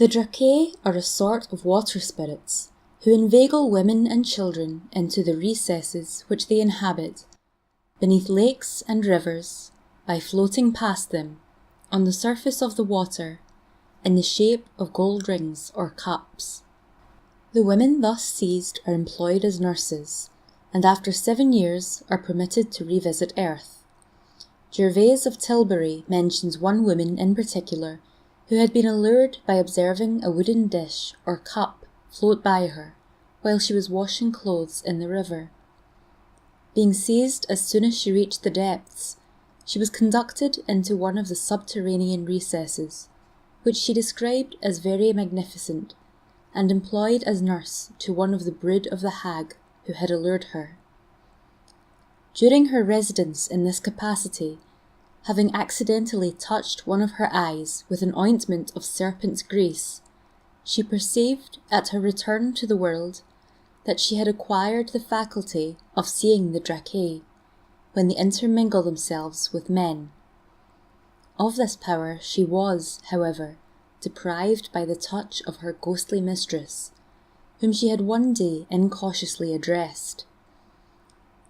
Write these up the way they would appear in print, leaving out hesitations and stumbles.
The Dracae are a sort of water spirits who inveigle women and children into the recesses which they inhabit, beneath lakes and rivers, by floating past them, on the surface of the water, in the shape of gold rings or cups. The women thus seized are employed as nurses, and after 7 years are permitted to revisit Earth. Gervase of Tilbury mentions one woman in particular who had been allured by observing a wooden dish or cup float by her while she was washing clothes in the river. Being seized as soon as she reached the depths, she was conducted into one of the subterranean recesses, which she described as very magnificent, and employed as nurse to one of the brood of the hag who had allured her. During her residence in this capacity, having accidentally touched one of her eyes with an ointment of serpent's grease, she perceived at her return to the world that she had acquired the faculty of seeing the Dracae when they intermingle themselves with men. Of this power she was, however, deprived by the touch of her ghostly mistress, whom she had one day incautiously addressed.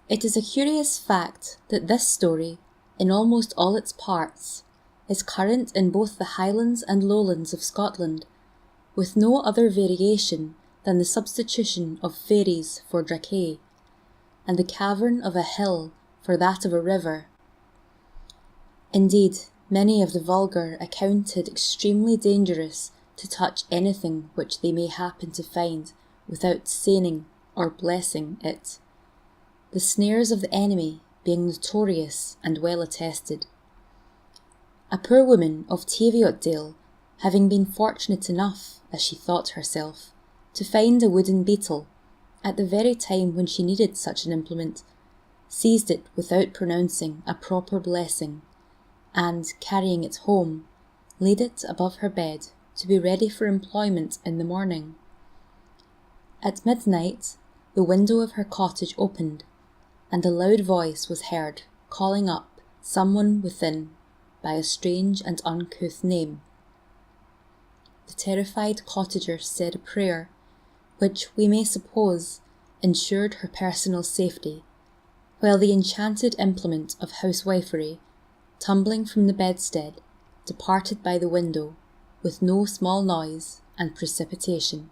It is a curious fact that this story, in almost all its parts, is current in both the Highlands and Lowlands of Scotland, with no other variation than the substitution of fairies for Dracae, and the cavern of a hill for that of a river. Indeed, many of the vulgar account it extremely dangerous to touch anything which they may happen to find without seining or blessing it, the snares of the enemy being notorious and well attested. A poor woman of Teviotdale, having been fortunate enough, as she thought herself, to find a wooden beetle, at the very time when she needed such an implement, seized it without pronouncing a proper blessing, and, carrying it home, laid it above her bed to be ready for employment in the morning. At midnight, the window of her cottage opened, and a loud voice was heard calling up someone within by a strange and uncouth name. The terrified cottager said a prayer, which, we may suppose, ensured her personal safety, while the enchanted implement of housewifery, tumbling from the bedstead, departed by the window with no small noise and precipitation.